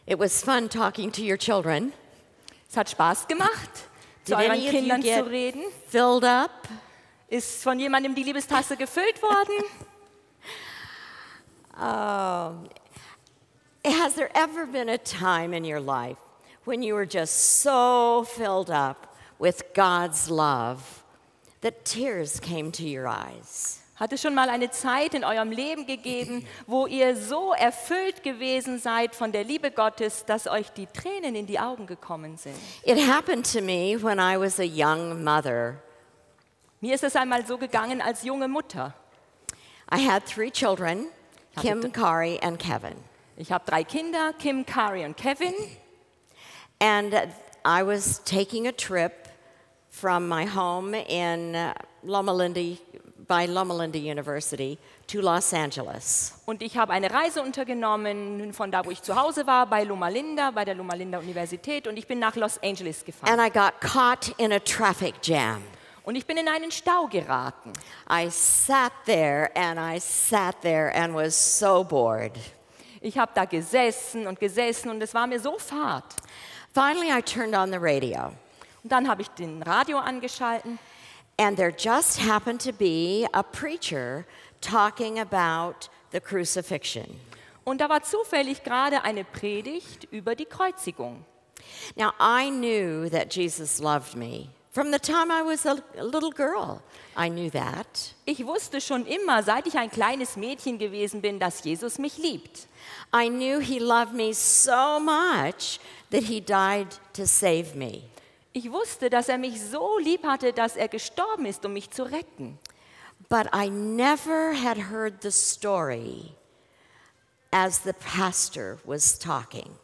It was fun talking to your children. Es hat Spaß gemacht, zu Did euren any of you Kindern get zu reden. filled up? Ist von jemandem die Liebestasse gefüllt worden? Has there ever been a time in your life when you were just so filled up with God's love that tears came to your eyes? Hat es schon mal eine Zeit in eurem Leben gegeben, wo ihr so erfüllt gewesen seid von der Liebe Gottes, dass euch die Tränen in die Augen gekommen sind? It happened to me when I was a young mother. Mir ist es einmal so gegangen als junge Mutter. I had 3 children, Kim, Kari, and Kevin. Ich habe 3 Kinder, Kim, Kari und Kevin. And I was taking a trip from my home in by Loma Linda University to Los Angeles. Und ich habe eine Reise untergenommen von da, wo ich zu Hause war, bei der Loma Linda Universität, und ich bin nach Los Angeles gefahren. And I got caught in a traffic jam. Und ich bin in einen Stau geraten. I sat there and was so bored. Ich habe da gesessen und es war mir so fad. Finally, I turned on the radio. Und dann habe ich den Radio angeschalten. And there just happened to be a preacher talking about the crucifixion. Und da war zufällig gerade eine Predigt über die Kreuzigung. Now, I knew that Jesus loved me. From the time I was a little girl, I knew that. Ich wusste schon immer, seit ich ein kleines Mädchen gewesen bin, dass Jesus mich liebt. I knew he loved me so much that he died to save me. Ich wusste, dass er mich so lieb hatte, dass er gestorben ist, um mich zu retten. But I never had heard the story as the pastor was talking.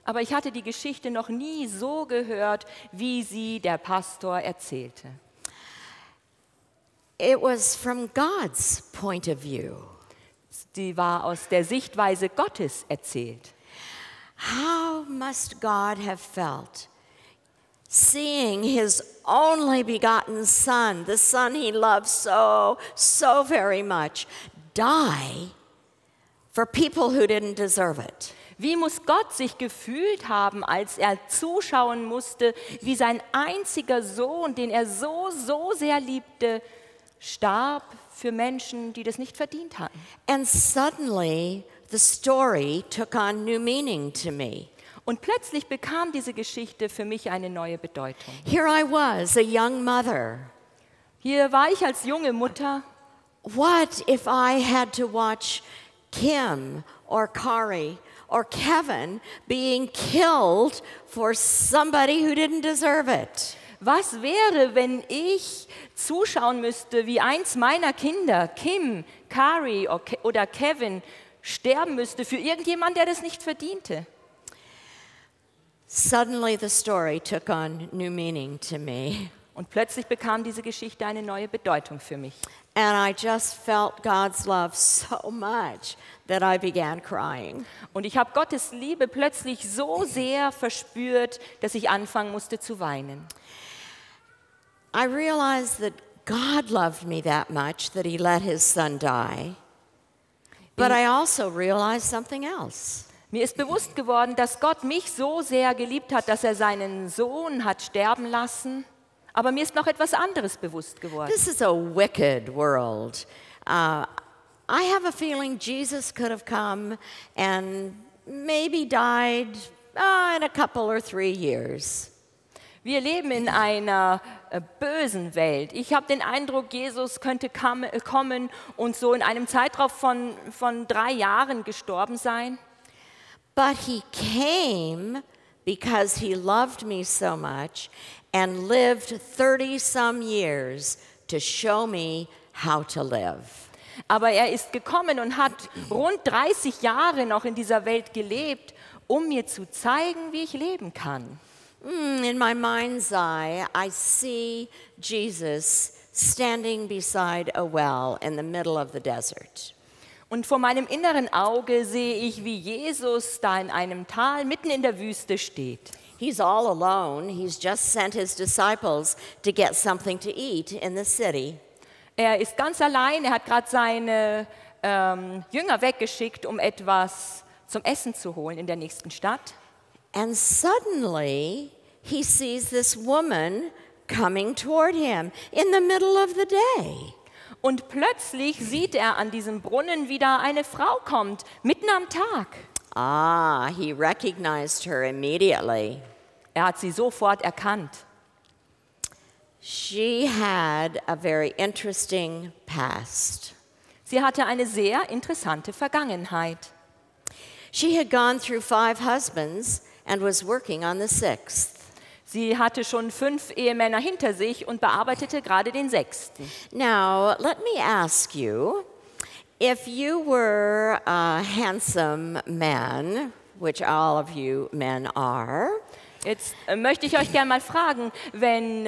Aber ich hatte die Geschichte noch nie so gehört, wie sie der Pastor erzählte. It was from God's point of view. Sie war aus der Sichtweise Gottes erzählt. How must God have felt seeing his only begotten son, the son he loved so very much, die for people who didn't deserve it? Wie muss Gott sich gefühlt haben, als er zuschauen musste, wie sein einziger Sohn, den er so sehr liebte, starb für Menschen, die das nicht verdient hatten? And suddenly the story took on new meaning to me. Und plötzlich bekam diese Geschichte für mich eine neue Bedeutung. Here I was, a young mother. Hier war ich als junge Mutter. What if I had to watch Kim or Kari or Kevin being killed for somebody who didn't deserve it? Was wäre, wenn ich zuschauen müsste, wie eins meiner Kinder, Kim, Kari oder Kevin, sterben müsste für irgendjemand, der das nicht verdiente? Suddenly the story took on new meaning to me. Und plötzlich bekam diese Geschichte eine neue Bedeutung für mich. And I just felt God's love so much that I began crying. Und ich habe Gottes Liebe plötzlich so sehr verspürt, dass ich anfangen musste zu weinen. I realized that God loved me that much that he let his son die. But I also realized something else. Mir ist bewusst geworden, dass Gott mich so sehr geliebt hat, dass er seinen Sohn hat sterben lassen. Aber mir ist noch etwas anderes bewusst geworden. This is a wicked world. I have a feeling Jesus could have come and maybe died in a couple or 3 years. Wir leben in einer bösen Welt. Ich habe den Eindruck, Jesus könnte kommen und so in einem Zeitraum von 3 Jahren gestorben sein. But he came because he loved me so much and lived 30-some years to show me how to live. Aber er ist gekommen und hat rund 30 Jahre noch in dieser Welt gelebt, um mir zu zeigen, wie ich leben kann. In my mind's eye, I see Jesus standing beside a well in the middle of the desert. Und vor meinem inneren Auge sehe ich, wie Jesus da in einem Tal mitten in der Wüste steht. He's all alone. He's just sent his disciples to get something to eat in the city. Er ist ganz allein. Er hat gerade seine Jünger weggeschickt, um etwas zum Essen zu holen in der nächsten Stadt. And suddenly he sees this woman coming toward him in the middle of the day. Und plötzlich sieht er an diesem Brunnen, wie da eine Frau kommt, mitten am Tag. Ah, he recognized her immediately. Er hat sie sofort erkannt. She had a very interesting past. Sie hatte eine sehr interessante Vergangenheit. She had gone through 5 husbands and was working on the 6th. Sie hatte schon 5 Ehemänner hinter sich und bearbeitete gerade den 6. Now, let me ask you, if you were a handsome man, which all of you men are, Jetzt möchte ich euch gerne mal fragen, wenn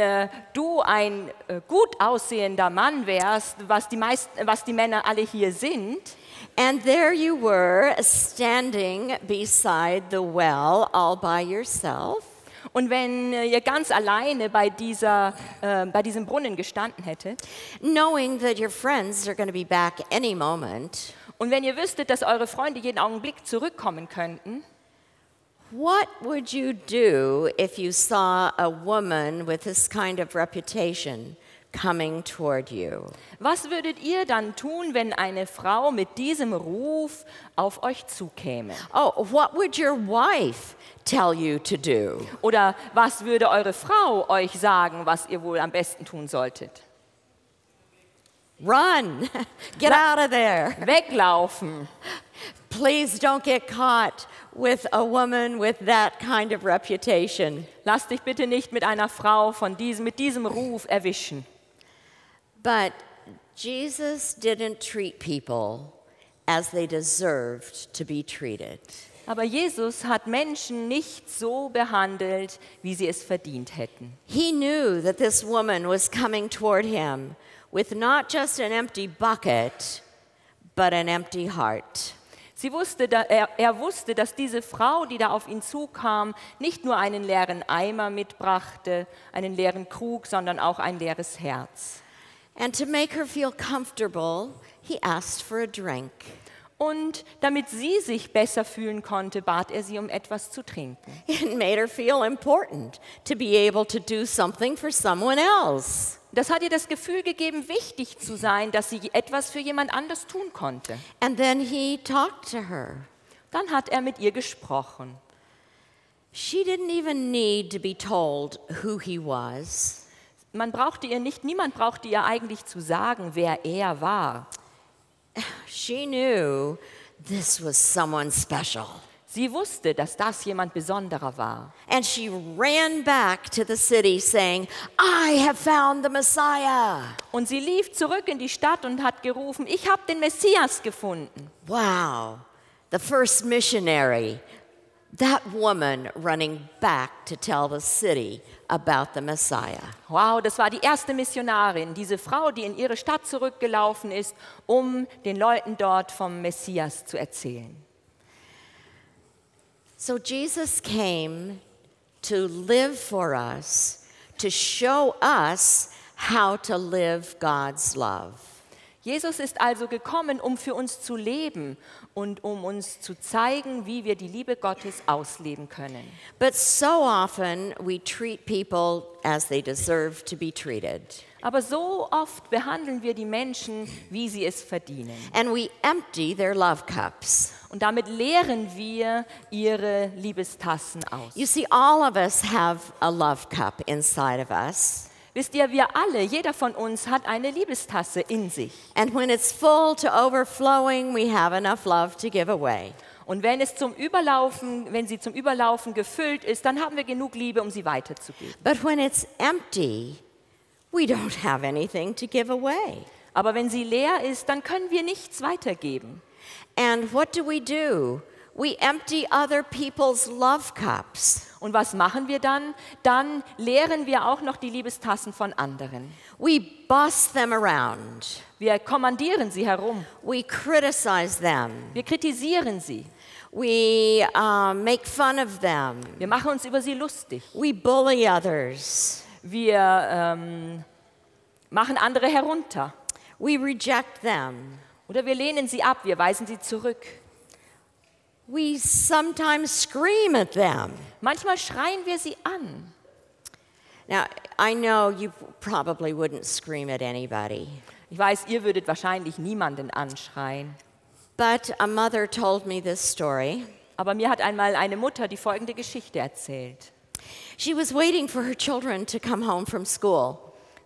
du ein gut aussehender Mann wärst, was die Männer alle hier sind, and there you were standing beside the well all by yourself, und wenn ihr ganz alleine bei diesem Brunnen gestanden hättet, knowing that your friends are going to be back any moment, und wenn ihr wüsstet, dass eure Freunde jeden Augenblick zurückkommen könnten, what would you do if you saw a woman with this kind of reputation coming toward you? was würdet ihr dann tun, wenn eine Frau mit diesem Ruf auf euch zukäme? Oh, what would your wife tell you to do? Oder was würde eure Frau euch sagen, was ihr wohl am besten tun solltet? Run! Get out of there! Weglaufen. Please don't get caught with a woman with that kind of reputation. Lass dich bitte nicht mit einer Frau mit diesem Ruf erwischen. But Jesus didn't treat people as they deserved to be treated. Aber Jesus hat Menschen nicht so behandelt, wie sie es verdient hätten. He knew that this woman was coming toward him with not just an empty bucket, but an empty heart. Er wusste, dass diese Frau, die da auf ihn zukam, nicht nur einen leeren Eimer mitbrachte, einen leeren Krug, sondern auch ein leeres Herz. And to make her feel comfortable, he asked for a drink. Und damit sie sich besser fühlen konnte, bat er sie um etwas zu trinken. It made her feel important to be able to do something for someone else. Das hat ihr das Gefühl gegeben, wichtig zu sein, dass sie etwas für jemand anders tun konnte. And then he talked to her. Dann hat er mit ihr gesprochen. She didn't even need to be told who he was. Niemand brauchte ihr eigentlich zu sagen, wer er war. She knew this was someone special. Sie wusste, dass das jemand Besonderer war. And she ran back to the city saying, I have found the Messiah. Und sie lief zurück in die Stadt und hat gerufen, ich habe den Messias gefunden. Wow, the first missionary, that woman running back to tell the city about the Messiah. Wow, das war die erste Missionarin, diese Frau, die in ihre Stadt zurückgelaufen ist, um den Leuten dort vom Messias zu erzählen. So Jesus came to live for us, to show us how to live God's love. Jesus ist also gekommen, um für uns zu leben und um uns zu zeigen, wie wir die Liebe Gottes ausleben können. But so often we treat people as they deserve to be treated. Aber so oft behandeln wir die Menschen, wie sie es verdienen. And we empty their love cups. Und damit leeren wir ihre Liebestassen aus. You see, all of us have a love cup inside of us. Wisst ihr, wir alle, jeder von uns hat eine Liebestasse in sich. And when it's full to overflowing, we have enough love to give away. Und wenn sie zum Überlaufen gefüllt ist, dann haben wir genug Liebe, um sie weiterzugeben. But when it's empty, we don't have anything to give away. Aber wenn sie leer ist, dann können wir nichts weitergeben. And what do? We empty other people's love cups. Und was machen wir dann? Dann leeren wir auch noch die Liebestassen von anderen. We boss them around. Wir kommandieren sie herum. We criticize them. Wir kritisieren sie. We make fun of them. Wir machen uns über sie lustig. We bully others. Wir machen andere herunter. We reject them. Oder wir lehnen sie ab, wir weisen sie zurück. We sometimes scream at them. Manchmal schreien wir sie an. Now, I know you probably wouldn't scream at anybody, Ich weiß, ihr würdet wahrscheinlich niemanden anschreien. but a mother told me this story. Aber mir hat einmal eine Mutter die folgende Geschichte erzählt. She was waiting for her children to come home from school.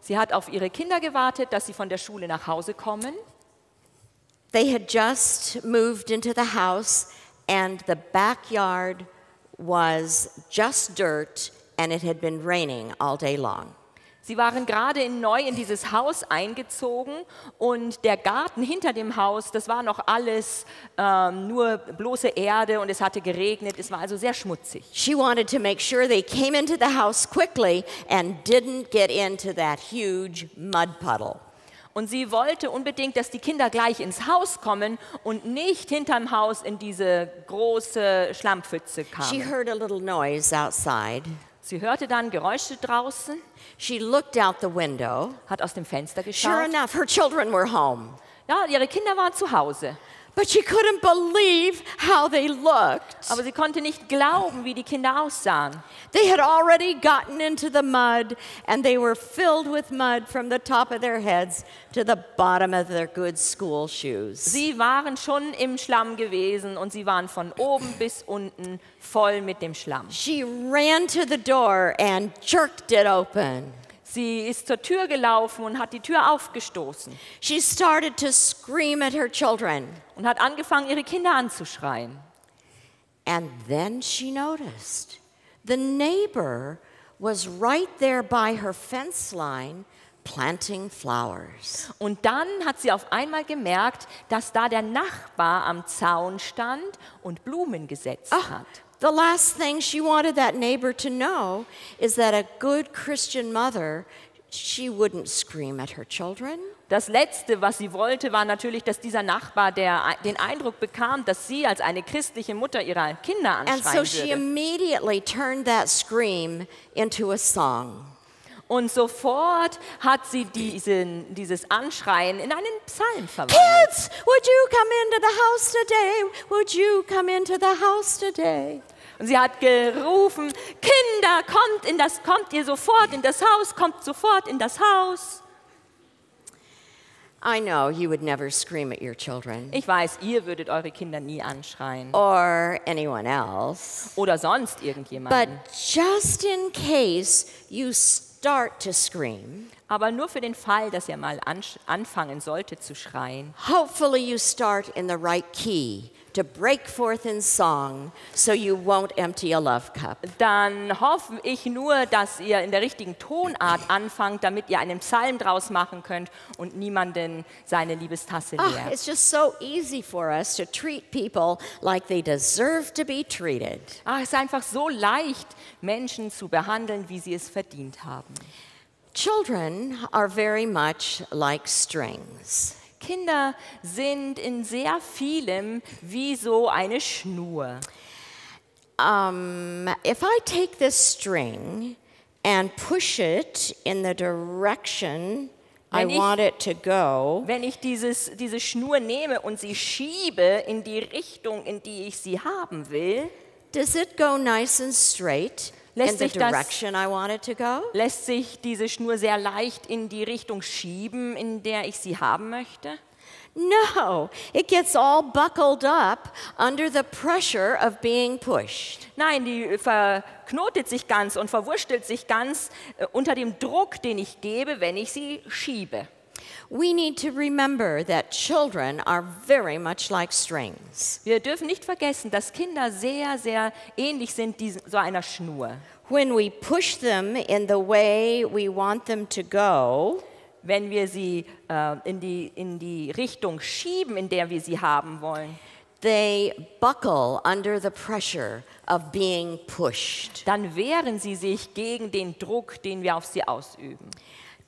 Sie hat auf ihre Kinder gewartet, dass sie von der Schule nach Hause kommen. They had just moved into the house, and the backyard was just dirt, and it had been raining all day long. Sie waren gerade neu in dieses Haus eingezogen und der Garten hinter dem Haus, das war noch alles nur bloße Erde und es hatte geregnet, es war also sehr schmutzig. She wanted to make sure they came into the house quickly and didn't get into that huge mud puddle. Und sie wollte unbedingt, dass die Kinder gleich ins Haus kommen und nicht hinterm Haus in diese große Schlammpfütze She kamen. heard a little noise outside. Sie hörte dann Geräusche draußen, She looked out the window. hat aus dem Fenster Sure geschaut. enough, her children were home. Ja, ihre Kinder waren zu Hause. But she couldn't believe how they looked. Aber sie konnte nicht glauben, wie die Kinder aussahen. They had already gotten into the mud, and they were filled with mud from the top of their heads to the bottom of their good school shoes. Sie waren schon im Schlamm gewesen und sie waren von oben bis unten voll mit dem Schlamm. She ran to the door and jerked it open. Sie ist zur Tür gelaufen und hat die Tür aufgestoßen She started to scream at her children. und hat angefangen, ihre Kinder anzuschreien. And then she noticed the neighbor was right there by her fence line planting flowers. Und dann hat sie auf einmal gemerkt, dass da der Nachbar am Zaun stand und Blumen gesetzt hat. The last thing she wanted that neighbor to know is that a good Christian mother, she wouldn't scream at her children. Das Letzte, was sie wollte, war natürlich, dass dieser Nachbar den Eindruck bekam, dass sie als eine christliche Mutter ihrer Kinder And so anschreien she würde. immediately turned that scream into a song. Und sofort hat sie dieses Anschreien in einen Psalm verwandelt. Kids, would you come into the house today? Would you come into the house today? Und sie hat gerufen, Kinder, kommt ihr sofort in das Haus, kommt sofort in das Haus. I know you would never scream at your children Ich weiß, ihr würdet eure Kinder nie anschreien. or anyone else. Oder sonst But irgendjemanden. just in case you start to scream, Aber nur für den Fall, dass ihr mal anfangen sollte zu schreien. hopefully you start in the right key to break forth in song so you won't empty a love cup. Dann hoffe ich nur, dass ihr in der richtigen Tonart anfangt, damit ihr einen Psalm draus machen könnt und niemanden seine Liebestasse leert. It's just so easy for us to treat people like they deserve to be treated. Es ist einfach so leicht, Menschen zu behandeln, wie sie es verdient haben. Children are very much like strings. Kinder sind in sehr vielem wie so eine Schnur. If I take this string and push it in the direction I want it to go, Wenn ich diese Schnur nehme und sie schiebe in die Richtung, in die ich sie haben will, does it go nice and straight in Lässt the sich das- direction I want it to go? lässt sich diese Schnur sehr leicht in die Richtung schieben, in der ich sie haben möchte? No, it gets all buckled up under the pressure of being pushed. Nein, die verknotet sich ganz und verwurstelt sich ganz unter dem Druck, den ich gebe, wenn ich sie schiebe. We need to remember that children are very much like strings. Wir dürfen nicht vergessen, dass Kinder sehr, sehr ähnlich sind so einer Schnur. When we push them in the way we want them to go, Wenn wir sie in die Richtung schieben, in der wir sie haben wollen, they buckle under the pressure of being pushed. dann wehren sie sich gegen den Druck, den wir auf sie ausüben.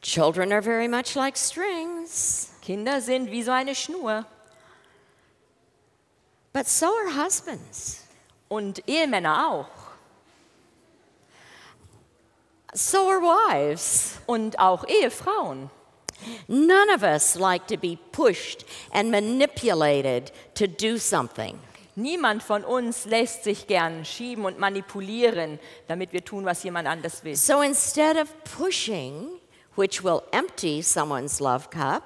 Children are very much like strings, Kinder sind wie so eine Schnur but so are husbands. und Ehemänner auch So are wives. und auch Ehefrauen. None of us like to be pushed and manipulated to do something. Niemand von uns lässt sich gern schieben und manipulieren, damit wir tun, was jemand anders will. So instead of pushing, which will empty someone's love cup,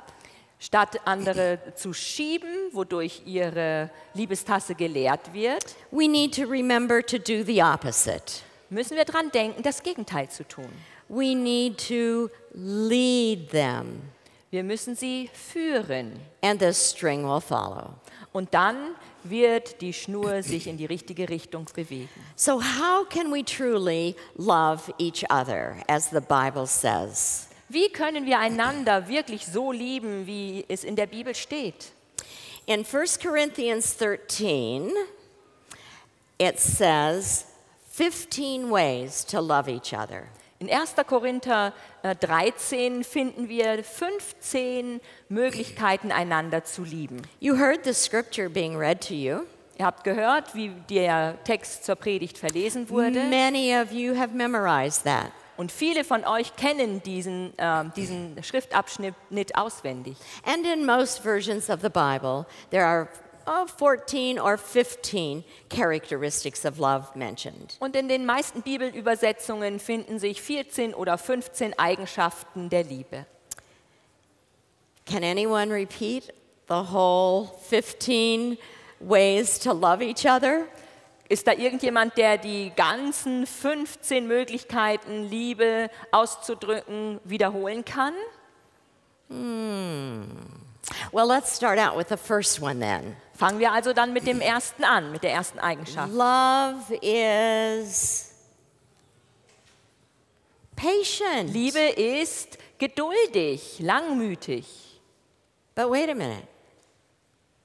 Statt andere zu schieben, wodurch ihre Liebestasse geleert wird, we need to remember to do the opposite. müssen wir daran denken, das Gegenteil zu tun. We need to lead them, Wir müssen sie führen. and the string will follow. Und dann wird die Schnur sich in die richtige Richtung bewegen. So how can we truly love each other, as the Bible says? Wie können wir einander wirklich so lieben, wie es in der Bibel steht? In 1 Corinthians 13, it says 15 ways to love each other. In 1. Korinther 13 finden wir 15 Möglichkeiten, einander zu lieben. You heard the scripture being read to you. Ihr habt gehört, wie der Text zur Predigt verlesen wurde. Many of you have memorized that. Und viele von euch kennen diesen Schriftabschnitt auswendig. And in most versions of the Bible, there are 14 or 15 characteristics of love mentioned. Und in den meisten Bibelübersetzungen finden sich 14 oder 15 Eigenschaften der Liebe. Can anyone repeat the whole 15 ways to love each other? Ist da irgendjemand, der die ganzen 15 Möglichkeiten, Liebe auszudrücken, wiederholen kann? Well, let's start out with the first one then. Fangen wir also dann mit dem ersten an, mit der ersten Eigenschaft. Love is patient. Liebe ist geduldig, langmütig. But wait a minute.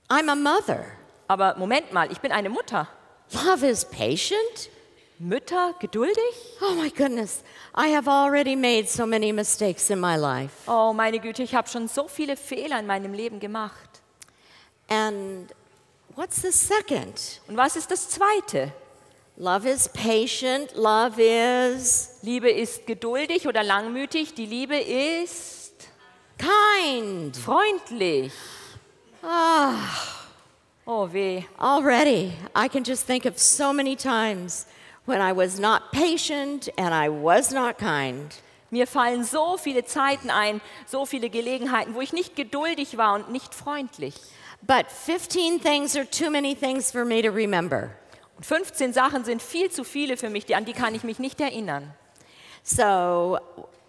I'm a mother. Aber Moment mal, ich bin eine Mutter. Love is patient? Mütter geduldig? Oh my goodness. I have already made so many mistakes in my life. Oh, meine Güte, ich habe schon so viele Fehler in meinem Leben gemacht. And what's the second? Und was ist das Zweite? Love is patient. Love is Liebe ist geduldig oder langmütig. Die Liebe ist kind. freundlich. Oh weh. Already, I can just think of so many times when I was not patient and I was not kind. Mir fallen so viele Zeiten ein, so viele Gelegenheiten, wo ich nicht geduldig war und nicht freundlich. But 15 things are too many things for me to remember. Und 15 Sachen sind viel zu viele für mich, an die kann ich mich nicht erinnern. So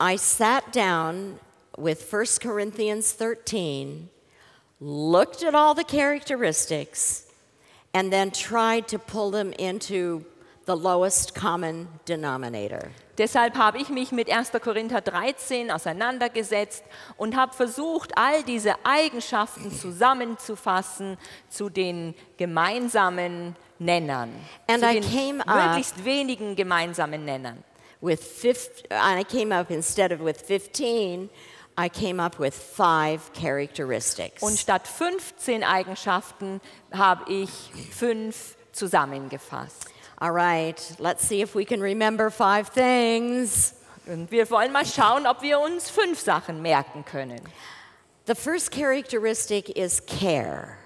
I sat down with 1 Corinthians 13, looked at all the characteristics, and then tried to pull them into the lowest common denominator. Deshalb habe ich mich mit 1. Korinther 13 auseinandergesetzt und habe versucht, all diese Eigenschaften zusammenzufassen zu den gemeinsamen Nennern, And zu I den came up möglichst wenigen gemeinsamen Nennern. And I came up, instead of with 15, I came up with 5 characteristics. Und statt 15 Eigenschaften habe ich 5 zusammengefasst. All right, let's see if we can remember 5 things. Und wir wollen mal schauen, ob wir uns 5 Sachen merken können. The first characteristic is care.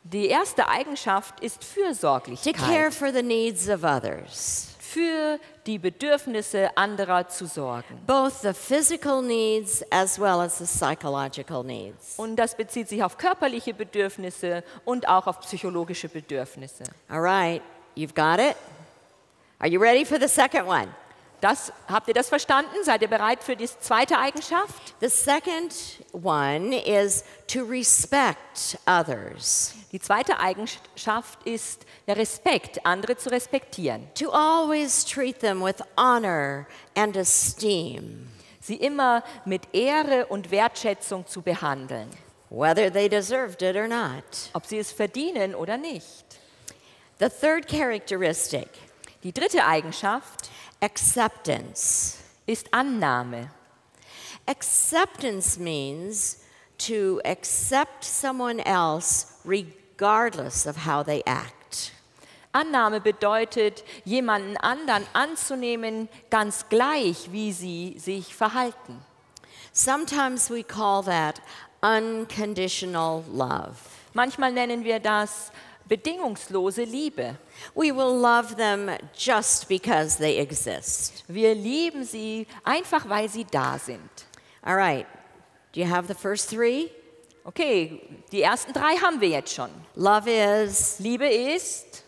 Die erste Eigenschaft ist To Fürsorglichkeit. care for the needs of others. Für die Bedürfnisse anderer zu sorgen. Both the physical needs as well as the psychological needs. Und das bezieht sich auf körperliche Bedürfnisse und auch auf psychologische Bedürfnisse. All right, you've got it? Are you ready for the second one? Habt ihr das verstanden? Seid ihr bereit für die zweite Eigenschaft? The second one is to respect others. Die zweite Eigenschaft ist der Respekt, andere zu respektieren. To always treat them with honor and esteem, Sie immer mit Ehre und Wertschätzung zu behandeln, whether they deserved it or not. ob sie es verdienen oder nicht. The third characteristic, Die dritte Eigenschaft acceptance. ist Annahme. Acceptance means to accept someone else regardless of how they act. Annahme bedeutet, jemanden anderen anzunehmen, ganz gleich, wie sie sich verhalten. Sometimes we call that unconditional love. Manchmal nennen wir das bedingungslose Liebe. We will love them just because they exist. Wir lieben sie einfach, weil sie da sind. All right. Do you have the first three? Okay, die ersten 3 haben wir jetzt schon. Love is Liebe ist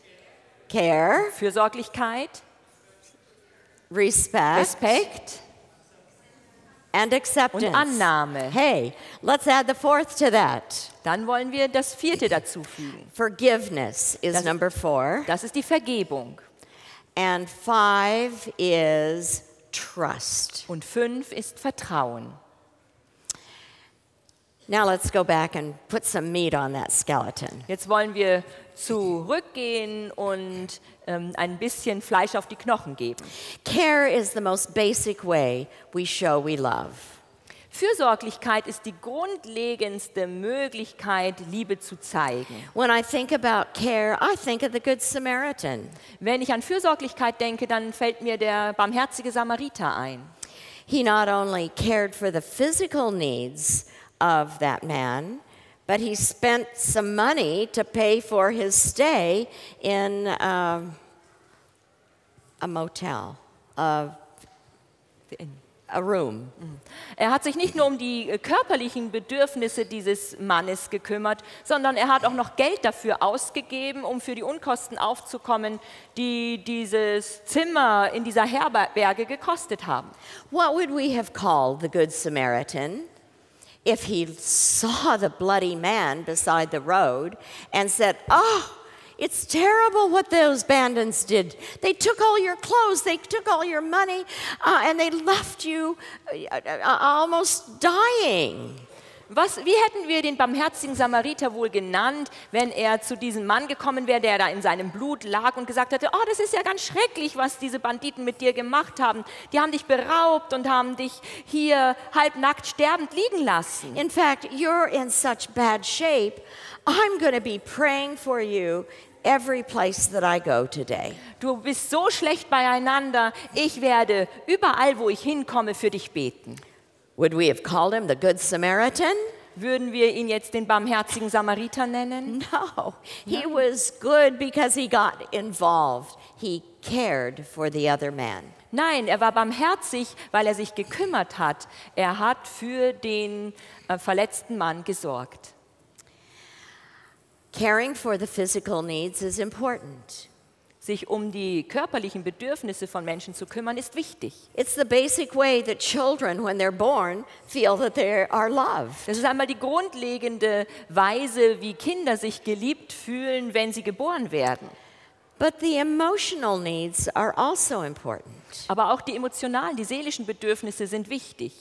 care, Fürsorglichkeit, respect, and acceptance. und Annahme. Hey, let's add the fourth to that. Dann wollen wir das 4. dazu fügen. Forgiveness is number 4. Das ist die Vergebung. And 5 is trust. Und 5 ist Vertrauen. Now let's go back and put some meat on that skeleton. Jetzt wollen wir zurückgehen und ein bisschen Fleisch auf die Knochen geben. Care is the most basic way we show we love. Fürsorglichkeit ist die grundlegendste Möglichkeit, Liebe zu zeigen. When I think about care, I think of the Good Samaritan. Wenn ich an Fürsorglichkeit denke, dann fällt mir der barmherzige Samariter ein. He not only cared for the physical needs of that man, but he spent some money to pay for his stay in a motel, a room. Er hat sich nicht nur um die körperlichen Bedürfnisse dieses Mannes gekümmert, sondern er hat auch noch Geld dafür ausgegeben, um für die Unkosten aufzukommen, die dieses Zimmer in dieser Herberge gekostet haben. What would we have called the Good Samaritan if he saw the bloody man beside the road and said, "Oh, it's terrible what those bandits did. They took all your clothes, they took all your money, and they left you almost dying." Wie hätten wir den barmherzigen Samariter wohl genannt, wenn er zu diesem Mann gekommen wäre, der da in seinem Blut lag und gesagt hätte, oh, das ist ja ganz schrecklich, was diese Banditen mit dir gemacht haben. Die haben dich beraubt und haben dich hier halbnackt sterbend liegen lassen. In fact, you're in such bad shape. I'm going to be praying for you every place that I go today. Du bist so schlecht beieinander, ich werde überall, wo ich hinkomme, für dich beten. Would we have called him the Good Samaritan? Würden wir ihn jetzt den barmherzigen Samariter nennen? No, he was good because he got involved. He cared for the other man. Nein, er war barmherzig, weil er sich gekümmert hat. Er hat für den verletzten Mann gesorgt. Caring for the physical needs is important. Sich um die körperlichen Bedürfnisse von Menschen zu kümmern, ist wichtig. It's the basic way that children, when they're born, feel that they are loved. Das ist einmal die grundlegende Weise, wie Kinder sich geliebt fühlen, wenn sie geboren werden. But the emotional needs are also important. Aber auch die emotionalen, die seelischen Bedürfnisse sind wichtig.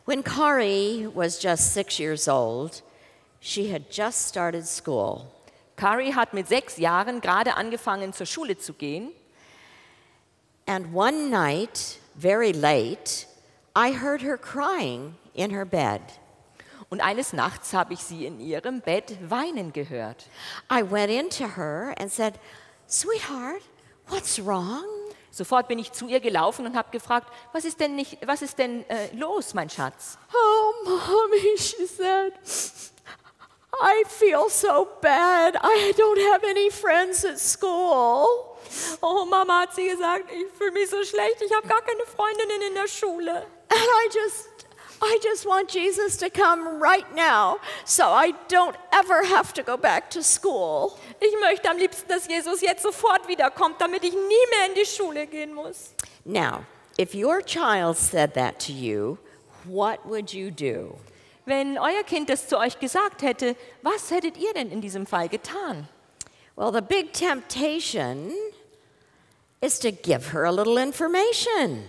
When Kari was just 6 years old, she had just started school. Kari hat mit 6 Jahren gerade angefangen, zur Schule zu gehen. And one night, very late, I heard her crying in her bed. Und eines Nachts habe ich sie in ihrem Bett weinen gehört. I went into her and said, "Sweetheart, what's wrong?" Sofort bin ich zu ihr gelaufen und habe gefragt, was ist denn los, mein Schatz? "Oh, Mommy," she said, "I feel so bad. I don't have any friends at school." Oh, Mama, hat sie gesagt, ich fühle mich so schlecht, ich habe gar keine Freundinnen in der Schule. And I just want Jesus to come right now so I don't ever have to go back to school. Ich möchte am liebsten, dass Jesus jetzt sofort wiederkommt, damit ich nie mehr in die Schule gehen muss. Now, if your child said that to you, what would you do? Wenn euer Kind das zu euch gesagt hätte, was hättet ihr denn in diesem Fall getan? Well, the big temptation is to give her a little information.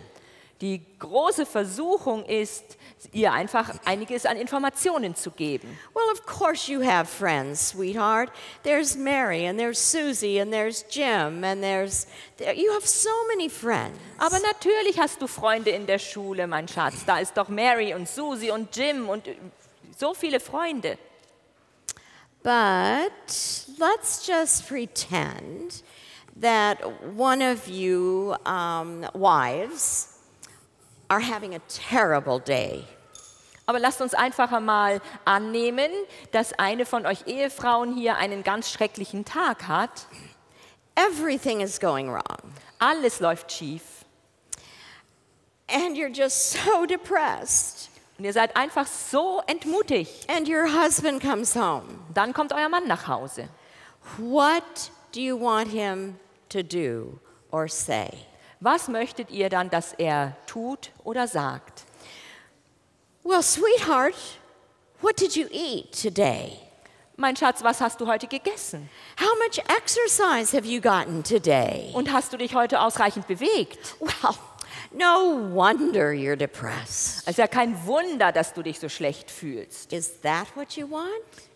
Die große Versuchung ist, ihr einfach einiges an Informationen zu geben. Well, of course you have friends, sweetheart. There's Mary and there's Susie and there's Jim and you have so many friends. Aber natürlich hast du Freunde in der Schule, mein Schatz. Da ist doch Mary und Susie und Jim und so viele Freunde. But let's just pretend that one of you wives are having a terrible day. Aber lasst uns einfach einmal annehmen, dass eine von euch Ehefrauen hier einen ganz schrecklichen Tag hat. Everything is going wrong. Alles läuft schief. And you're just so depressed. Und ihr seid einfach so entmutigt. And your husband comes home. Dann kommt euer Mann nach Hause. What do you want him to do or say? Was möchtet ihr dann, dass er tut oder sagt? Well, sweetheart, what did you eat today? Mein Schatz, was hast du heute gegessen? How much exercise have you gotten today? Und hast du dich heute ausreichend bewegt? Well, no wonder you're depressed. Es ist ja kein Wunder, dass du dich so schlecht fühlst. Is that what you want?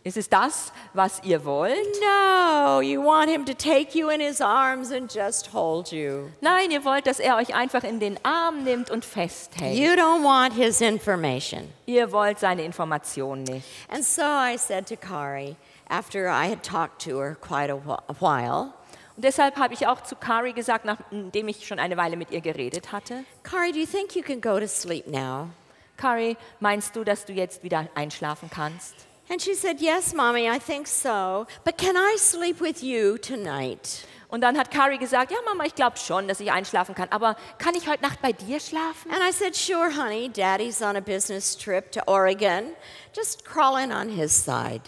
Ist es das, was ihr wollt? No, you want him to take you in his arms and just hold you. Nein, ihr wollt, dass er euch einfach in den Arm nimmt und festhält. You don't want his information. Ihr wollt seine Information nicht. And so I said to Kari, after I had talked to her quite a while, Und deshalb habe ich auch zu Kari gesagt, nachdem ich schon eine Weile mit ihr geredet hatte, Kari, do you think you can go to sleep now? Kari, meinst du, dass du jetzt wieder einschlafen kannst? And she said, yes, Mommy, I think so. But can I sleep with you tonight? Und dann hat Kari gesagt, ja Mama, ich glaube schon, dass ich einschlafen kann, aber kann ich heute Nacht bei dir schlafen? And I said, sure, honey. Daddy's on a business trip to Oregon. Just crawl in on his side.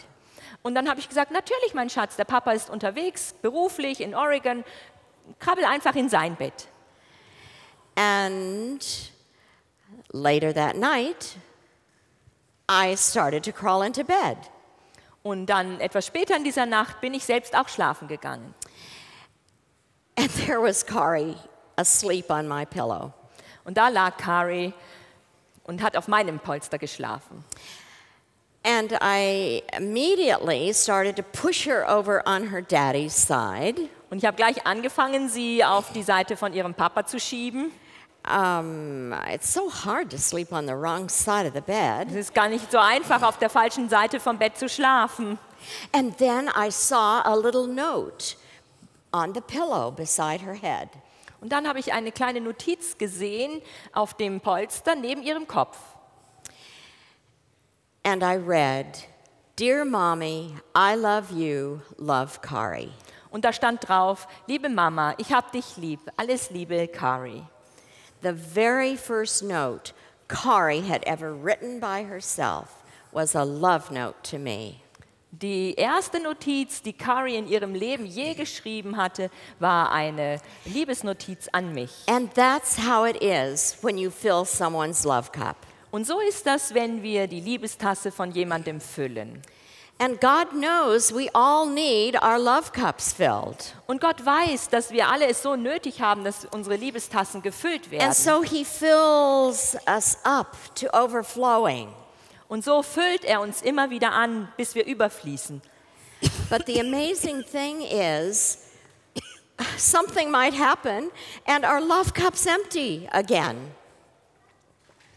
Und dann habe ich gesagt, natürlich, mein Schatz, der Papa ist unterwegs, beruflich in Oregon, krabbel einfach in sein Bett. And later that night, I started to crawl into bed. Und dann etwas später in dieser Nacht bin ich selbst auch schlafen gegangen. And there was Kari asleep on my pillow. Und da lag Kari und hat auf meinem Polster geschlafen. And I immediately started to push her over on her daddy's side. Und ich habe gleich angefangen, sie auf die Seite von ihrem Papa zu schieben. It's so hard to sleep on the wrong side of the bed. Es ist gar nicht so einfach, auf der falschen Seite vom Bett zu schlafen. And then I saw a little note on the pillow beside her head. Und dann habe ich eine kleine Notiz gesehen auf dem Polster neben ihrem Kopf. And I read, Dear Mommy, I love you, love Kari. Und da stand drauf, liebe Mama, ich hab dich lieb, alles Liebe, Kari. The very first note Kari had ever written by herself was a love note to me. Die erste Notiz, die Kari in ihrem Leben je geschrieben hatte, war eine Liebesnotiz an mich. And that's how it is when you fill someone's love cup. Und so ist das, wenn wir die Liebestasse von jemandem füllen. And God knows we all need our love cups filled. Und Gott weiß, dass wir alle es so nötig haben, dass unsere Liebestassen gefüllt werden. And so he fills us up to overflowing. Und so füllt er uns immer wieder an, bis wir überfließen. But the amazing thing is, something might happen and our love cup's empty again.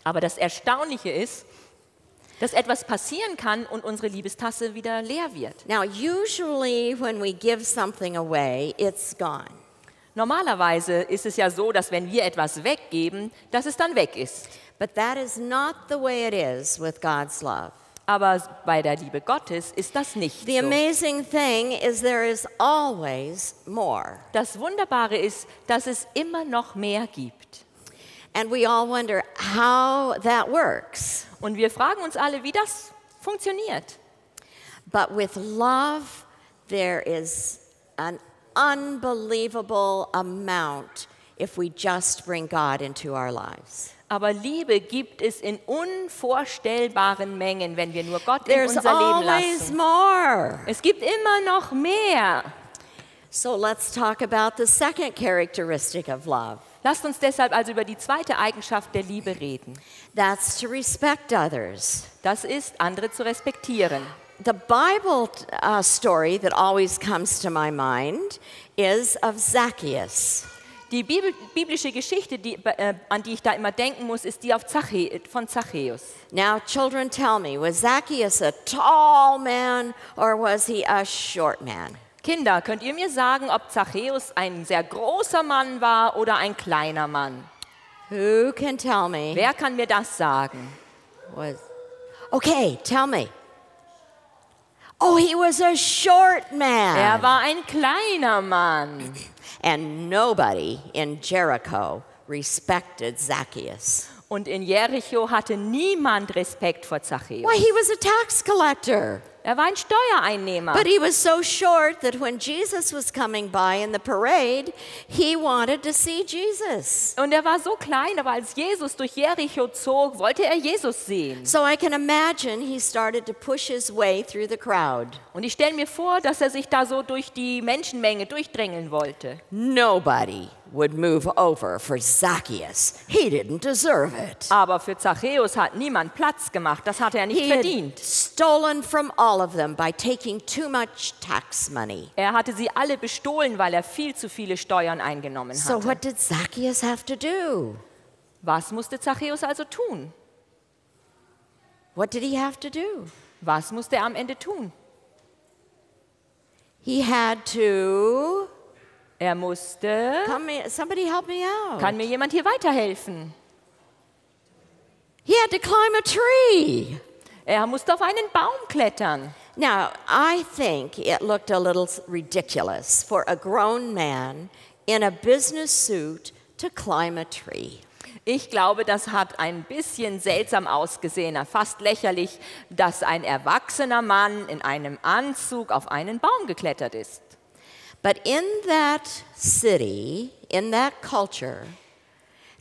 Aber das Erstaunliche ist, dass etwas passieren kann und unsere Liebestasse wieder leer wird. Now, usually when we give something away, it's gone. Normalerweise ist es ja so, dass wenn wir etwas weggeben, dass es dann weg ist. But that is not the way it is with God's love. Aber bei der Liebe Gottes ist das nicht The so. amazing thing is there is always more. Das Wunderbare ist, dass es immer noch mehr gibt. And we all wonder how that works. Und wir fragen uns alle, wie das funktioniert. But with love, there is an unbelievable amount if we just bring God into our lives. Aber Liebe gibt es in unvorstellbaren Mengen, wenn wir nur Gott in There's unser Leben always lassen. more. Es gibt immer noch mehr. So let's talk about the second characteristic of love. Lasst uns deshalb also über die zweite Eigenschaft der Liebe reden. That's to respect others. Das ist, andere zu respektieren. The Bible story that always comes to my mind is of Zacchaeus. Die biblische Geschichte, an die ich da immer denken muss, ist die von Zachäus. Now, children, tell me, was Zacchaeus a tall man or was he a short man? Kinder, könnt ihr mir sagen, ob Zachäus ein sehr großer Mann war oder ein kleiner Mann? Who can tell me? Wer kann mir das sagen? Was Okay, tell me. Oh, he was a short man. Er war ein kleiner Mann. And nobody in Jericho respected Zacchaeus. Und in Jericho hatte niemand Respekt vor Zachäus. Why, he was a tax collector. Er war ein Steuereinnehmer. But he was so short that when Jesus was coming by in the parade, he wanted to see Jesus. Und er war so klein, aber als Jesus durch Jericho zog, wollte er Jesus sehen. So I can imagine he started to push his way through the crowd. Und ich stelle mir vor, dass er sich da so durch die Menschenmenge durchdrängeln wollte. Nobody would move over for Zacchaeus. He didn't deserve it. Aber für Zachäus hat niemand Platz gemacht. Das hatte er nicht He had verdient. stolen from all of them by taking too much tax money. Er hatte sie alle bestohlen, weil er viel zu viele Steuern eingenommen So hatte. what did Zacchaeus have to do? Was musste Zachäus also tun? What did he have to do? Was musste er am Ende tun? He had to Er musste... somebody help me out. Kann mir jemand hier weiterhelfen? He had to climb a tree. Er musste auf einen Baum klettern. Now, I think it looked a little ridiculous for a grown man in a business suit to climb a tree. Ich glaube, das hat ein bisschen seltsam ausgesehen, fast lächerlich, dass ein erwachsener Mann in einem Anzug auf einen Baum geklettert ist. But in that city, in that culture,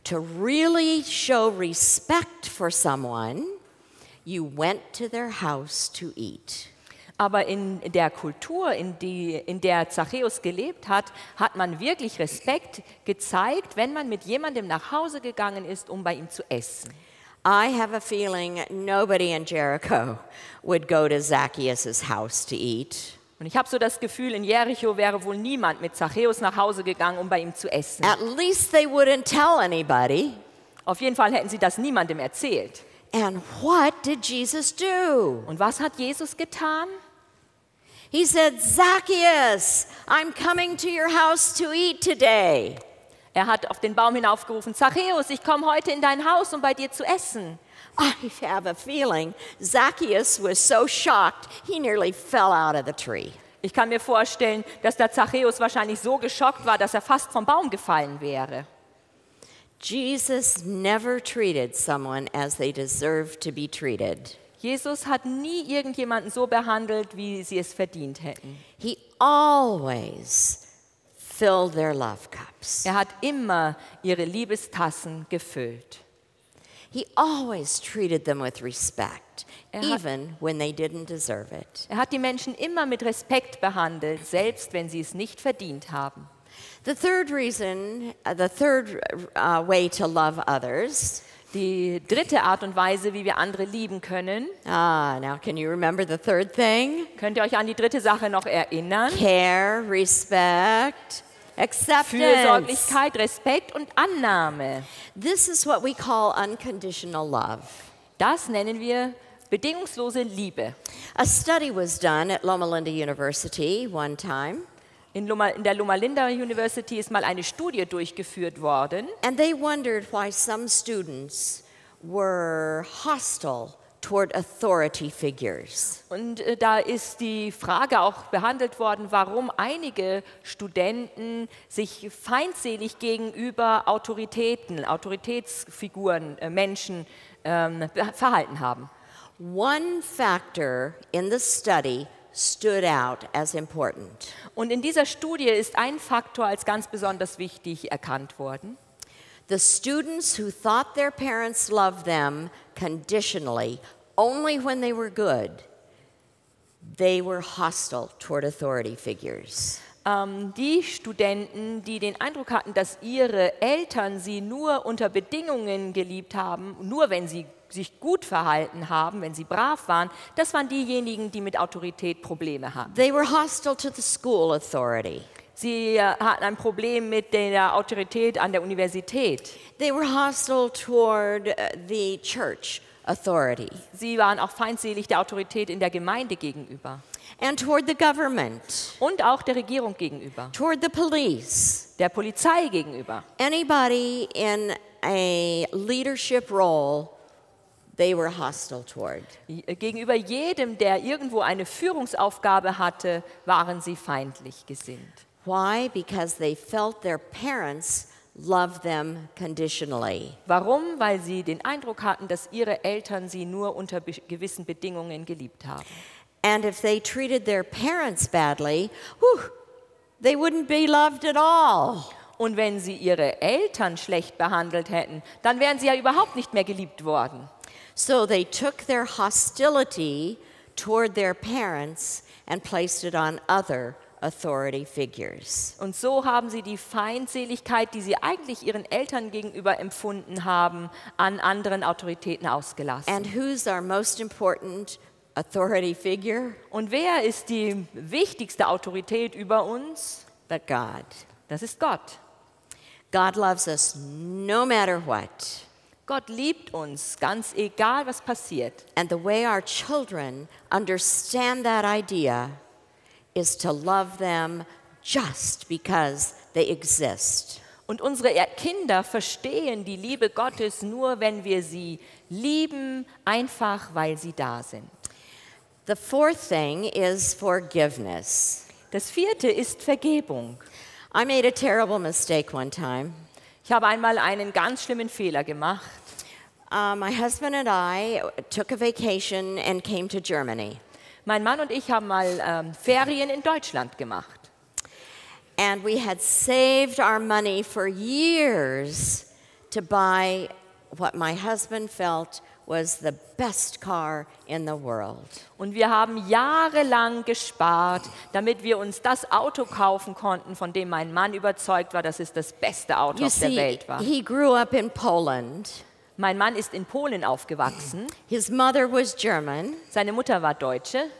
to really show respect for someone, you went to their house to eat. Aber in der Kultur, in der Zachäus gelebt hat, hat man wirklich Respekt gezeigt, wenn man mit jemandem nach Hause gegangen ist, um bei ihm zu essen. I have a feeling nobody in Jericho would go to Zacchaeus' house to eat. Und ich habe so das Gefühl, in Jericho wäre wohl niemand mit Zachäus nach Hause gegangen, um bei ihm zu essen. At least they wouldn't tell anybody. Auf jeden Fall hätten sie das niemandem erzählt. And what did Jesus do? Und was hat Jesus getan? He said, Zacchaeus, I'm coming to your house to eat today. Er hat auf den Baum hinaufgerufen, Zachäus, ich komme heute in dein Haus, um bei dir zu essen. I have a feeling Zacchaeus was so shocked he nearly fell out of the tree. Ich kann mir vorstellen, dass der Zachäus wahrscheinlich so geschockt war, dass er fast vom Baum gefallen wäre. Jesus never treated someone as they deserved to be treated. Jesus hat nie irgendjemanden so behandelt, wie sie es verdient hätten. He always filled their love cups. Er hat immer ihre Liebestassen gefüllt. He always treated them with respect, Er hat- even when they didn't deserve it. Er hat die Menschen immer mit Respekt behandelt, selbst wenn sie es nicht verdient haben. The third reason, the third way to love others. Die dritte Art und Weise, wie wir andere lieben können, Now can you remember the third thing? könnt ihr euch an die dritte Sache noch erinnern? Care, respect, acceptance. Fürsorglichkeit, Respekt und Annahme. This is what we call unconditional love. Das nennen wir bedingungslose Liebe. A study was done at Loma Linda University one time, In der Loma Linda University ist mal eine Studie durchgeführt worden. and they wondered why some students were hostile toward authority figures. Und da ist die Frage auch behandelt worden, warum einige Studenten sich feindselig gegenüber Autoritätsfiguren, Menschen verhalten haben. One factor in the study stood out as important. Und in dieser Studie ist ein Faktor als ganz besonders wichtig erkannt worden. The students who thought their parents loved them conditionally only when they were good, they were hostile toward authority figures. Die Studenten, die den Eindruck hatten, dass ihre Eltern sie nur unter Bedingungen geliebt haben, nur wenn sie sich gut verhalten haben, wenn sie brav waren, das waren diejenigen, die mit Autorität Probleme hatten. They were hostile to the school authority. Sie hatten ein Problem mit der Autorität an der Universität. They were hostile toward the church authority Sie waren auch feindselig der Autorität in der Gemeinde gegenüber and toward the government, und auch der Regierung gegenüber, toward the police. der Polizei gegenüber. Anybody in a leadership role they were hostile toward. Gegenüber jedem, der irgendwo eine Führungsaufgabe hatte, waren sie feindlich gesinnt. Why? Because they felt their parents loved them conditionally. Warum? Weil sie den Eindruck hatten, dass ihre Eltern sie nur unter gewissen Bedingungen geliebt haben. And if they treated their parents badly, they wouldn't be loved at all. Und wenn sie ihre Eltern schlecht behandelt hätten, dann wären sie ja überhaupt nicht mehr geliebt worden. So they took their hostility toward their parents and placed it on other authority figures. Und so haben sie die Feindseligkeit, die sie eigentlich ihren Eltern gegenüber empfunden haben, an anderen Autoritäten ausgelassen. And who's our most important authority figure? Und wer ist die wichtigste Autorität über uns? But God. Das ist Gott. God loves us no matter what. Gott liebt uns, ganz egal, was passiert. And the way our children understand that idea is to love them just because they exist. Und unsere Kinder verstehen die Liebe Gottes nur, wenn wir sie lieben, einfach weil sie da sind. The fourth thing is forgiveness. Das vierte ist Vergebung. I made a terrible mistake one time. Ich habe einmal einen ganz schlimmen Fehler gemacht. My husband and I took a vacation and came to Germany. Mein Mann und ich haben mal Ferien in Deutschland gemacht. And we had saved our money for years to buy what my husband felt was the best car in the world. Und wir haben jahrelang gespart, damit wir uns das Auto kaufen konnten, von dem mein Mann überzeugt war, dass es das beste Auto You auf der see, Welt war. he grew up in Poland. Mein Mann ist in Polen aufgewachsen. His mother was German. Seine Mutter war Deutsche.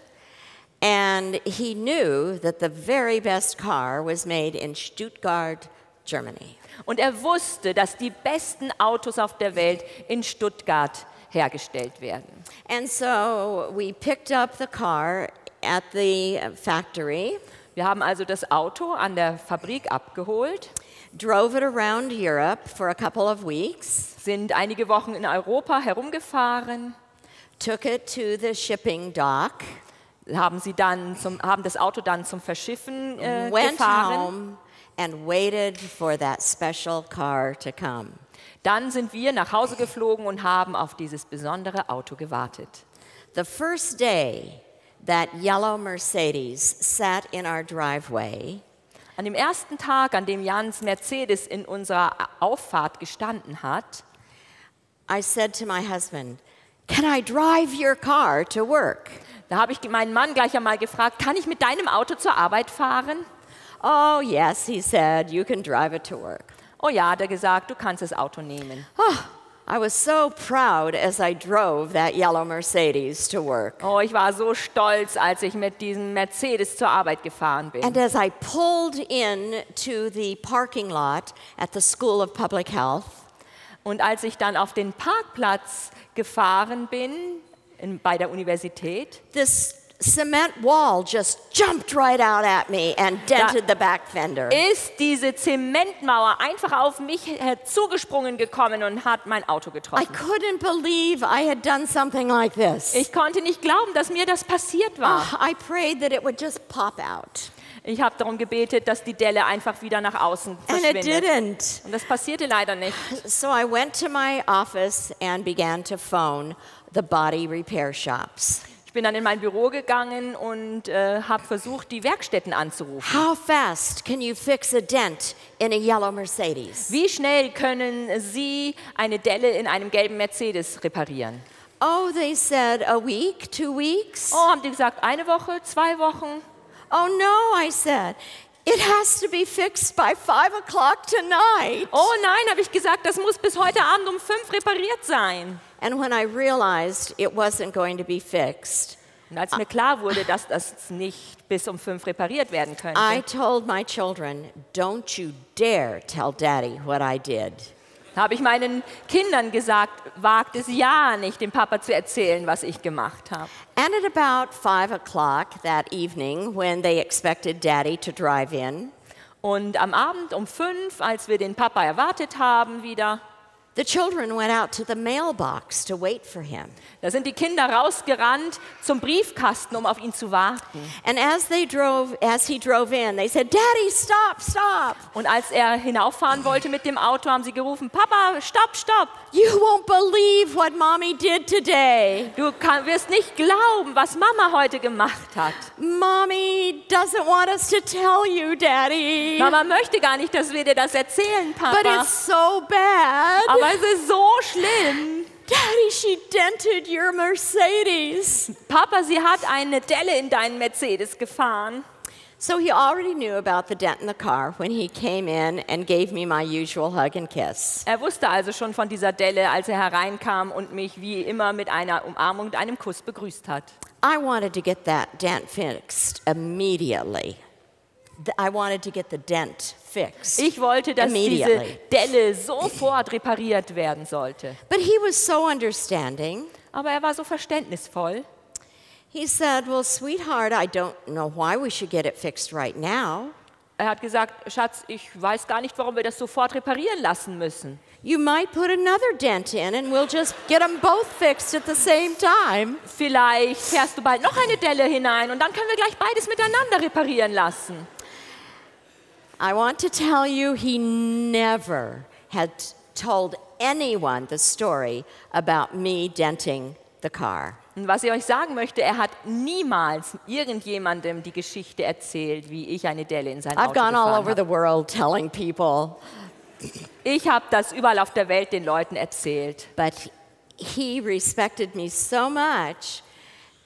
And he knew that the very best car was made in Stuttgart, Germany. Und er wusste, dass die besten Autos auf der Welt in Stuttgart hergestellt werden. And so we picked up the car at the factory, Wir haben also das Auto an der Fabrik abgeholt, drove it around Europe for a couple of weeks, sind einige Wochen in Europa herumgefahren, took it to the shipping dock, haben das Auto dann zum Verschiffen went gefahren. home and waited for that special car to come. Dann sind wir nach Hause geflogen und haben auf dieses besondere Auto gewartet. The first day that yellow Mercedes sat in our driveway, An dem ersten Tag, an dem Jans Mercedes in unserer Auffahrt gestanden hat, I said to my husband, "Can I drive your car to work?" da habe ich meinen Mann gleich einmal gefragt, kann ich mit deinem Auto zur Arbeit fahren? Oh, yes, he said, you can drive it to work. Oh ja, hat er gesagt, du kannst das Auto nehmen. Oh, I was so proud as I drove that yellow Mercedes to work. Oh, ich war so stolz, als ich mit diesem Mercedes zur Arbeit gefahren bin. And as I pulled in to the parking lot at the School of Public Health, Und als ich dann auf den Parkplatz gefahren bin, bei der Universität, this cement wall just jumped right out at me and dented the back fender. ist diese Zementmauer einfach auf mich zugesprungen gekommen und hat mein Auto I getroffen. couldn't believe I had done something like this. Ich konnte nicht glauben, dass mir das passiert war. I prayed that it would just pop out. Ich habe darum gebetet, dass die Delle einfach wieder nach außen And it verschwindet. didn't. Und das passierte leider nicht. So I went to my office and began to phone the body repair shops. Ich bin dann in mein Büro gegangen und habe versucht, die Werkstätten anzurufen. How fast can you fix a dent in a yellow Mercedes? Wie schnell können Sie eine Delle in einem gelben Mercedes reparieren? Oh, they said a week, 2 weeks. Oh, haben die gesagt, eine Woche, 2 Wochen? Oh no, I said. It has to be fixed by 5 o'clock tonight. Oh nein, habe ich gesagt, das muss bis heute Abend um 5 repariert sein. And when I realized it wasn't going to be fixed, Und als mir klar wurde, dass das nicht bis um 5 repariert werden könnte, I told my children, don't you dare tell Daddy what I did. habe ich meinen Kindern gesagt, wagt es ja nicht, dem Papa zu erzählen, was ich gemacht habe. And at about 5 o'clock that evening, when they expected Daddy to drive in, Und am Abend um 5, als wir den Papa erwartet haben wieder, The children went out to the mailbox to wait for him. Da sind die Kinder rausgerannt zum Briefkasten, um auf ihn zu warten. And as he drove in, they said, "Daddy, stop, stop. Und als er hinauffahren wollte mit dem Auto, haben sie gerufen, Papa, stopp, stopp. You won't believe what Mommy did today. Du wirst nicht glauben, was Mama heute gemacht hat. Mommy doesn't want us to tell you, Daddy. Mama möchte gar nicht, dass wir dir das erzählen, But Papa. it's so bad. Aber es ist so schlimm. Daddy, she dented your Mercedes." Papa, sie hat eine Delle in deinen Mercedes gefahren. So he already knew about the dent in the car when he came in and gave me my usual hug and kiss. Er wusste also schon von dieser Delle, als er hereinkam und mich wie immer mit einer Umarmung und einem Kuss begrüßt hat. I wanted to get that dent fixed immediately. I wanted to get the dent fixed. Ich wollte, dass diese Immediately. Delle sofort repariert werden sollte. But he was so understanding. Aber er war so verständnisvoll. He said, "Well, sweetheart, I don't know why we should get it fixed right now. Er hat gesagt, Schatz, ich weiß gar nicht, warum wir das sofort reparieren lassen müssen. You might put another dent in and we'll just get them both fixed at the same time." Vielleicht fährst du bald noch eine Delle hinein und dann können wir gleich beides miteinander reparieren lassen. I want to tell you, he never had told anyone the story about me denting the car. Und was ich euch sagen möchte, er hat niemals irgendjemandem die Geschichte erzählt, wie ich eine Delle in sein I've Auto gone all gefahren over habe. the world telling people, Ich habe das überall auf der Welt den Leuten erzählt. but he respected me so much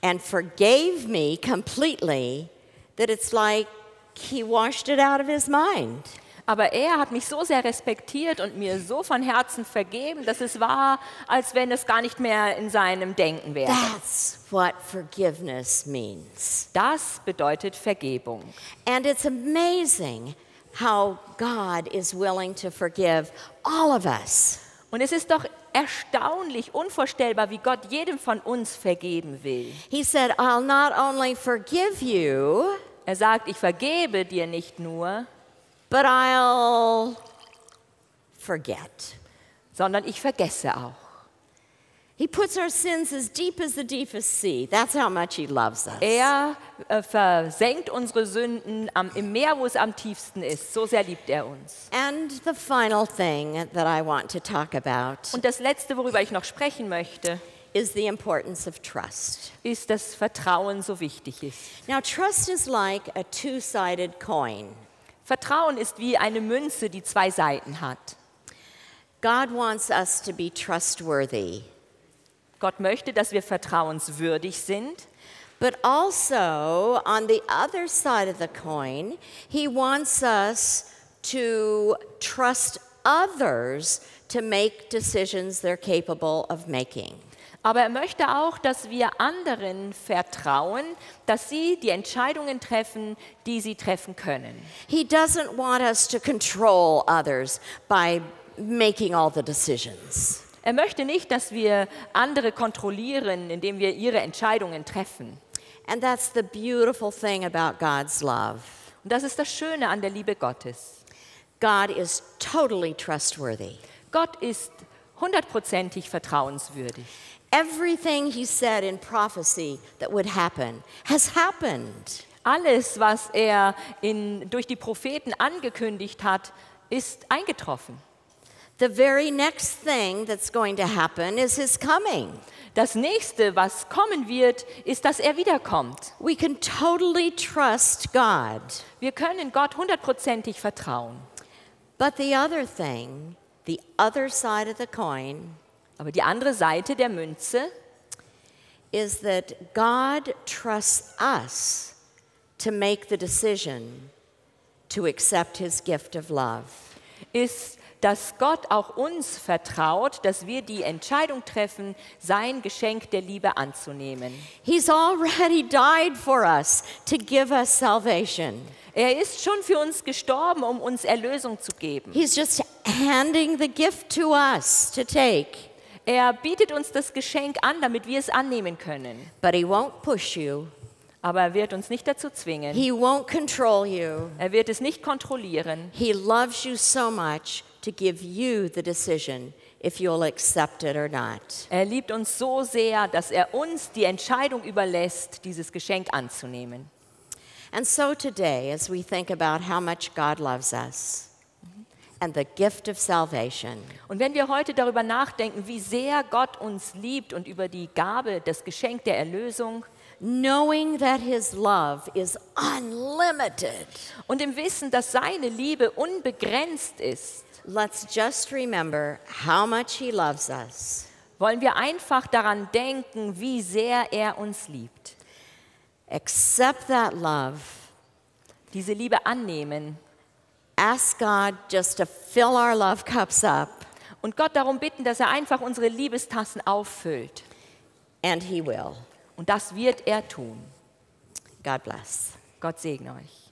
and forgave me completely that it's like he washed it out of his mind. Aber er hat mich so sehr respektiert und mir so von Herzen vergeben, dass es war, als wenn es gar nicht mehr in seinem Denken wäre. That's what forgiveness means. Das bedeutet Vergebung. And it's amazing how God is willing to forgive all of us. Und es ist doch erstaunlich, unvorstellbar, wie Gott jedem von uns vergeben will. He said, "I'll not only forgive you, Er sagt, ich vergebe dir nicht nur, but I'll forget." sondern ich vergesse auch. He puts our sins as deep as the deepest sea. That's how much he loves us. Er versenkt unsere Sünden im Meer, wo es am tiefsten ist. So sehr liebt er uns. And the final thing that I want to talk about Und das Letzte, worüber ich noch sprechen möchte, is the importance of trust. ist, dass Vertrauen so wichtig ist. Now, trust is like a two-sided coin. Vertrauen ist wie eine Münze, die zwei Seiten hat. God wants us to be trustworthy, Gott möchte, dass wir vertrauenswürdig sind, but also on the other side of the coin, he wants us to trust others to make decisions they're capable of making. aber er möchte auch, dass wir anderen vertrauen, dass sie die Entscheidungen treffen, die sie treffen können. He doesn't want us to control others by making all the decisions. Er möchte nicht, dass wir andere kontrollieren, indem wir ihre Entscheidungen treffen. And that's the beautiful thing about God's love. Und das ist das Schöne an der Liebe Gottes. God is totally trustworthy. Gott ist hundertprozentig vertrauenswürdig. Everything he said in prophecy that would happen has happened. Alles, was er durch die Propheten angekündigt hat, ist eingetroffen. The very next thing that's going to happen is his coming. Das nächste, was kommen wird, ist, dass er wiederkommt. We can totally trust God. Wir können Gott hundertprozentig vertrauen. But the other thing, the other side of the coin, Aber die andere Seite der Münze is that God trusts us to make the decision to accept his gift of love. ist, dass Gott auch uns vertraut, dass wir die Entscheidung treffen, sein Geschenk der Liebe anzunehmen. He's already died for us to give us salvation. Er ist schon für uns gestorben, um uns Erlösung zu geben. He's just handing the gift to us to take. Er bietet uns das Geschenk an, damit wir es annehmen können. But he won't push you. Aber er wird uns nicht dazu zwingen. He won't control you. Er wird es nicht kontrollieren. He loves you so much to give you the decision if you'll accept it or not. Er liebt uns so sehr, dass er uns die Entscheidung überlässt, dieses Geschenk anzunehmen. And so today, as we think about how much God loves us and the gift of salvation, Und wenn wir heute darüber nachdenken, wie sehr Gott uns liebt und über die Gabe, das Geschenk der Erlösung, knowing that his love is unlimited, und im Wissen, dass seine Liebe unbegrenzt ist, let's just remember how much he loves us. wollen wir einfach daran denken, wie sehr er uns liebt. Accept that love. Diese Liebe annehmen Ask God just to fill our love cups up, und Gott darum bitten, dass er einfach unsere Liebestassen auffüllt. and he will. Und das wird er tun. God bless. Gott segne euch.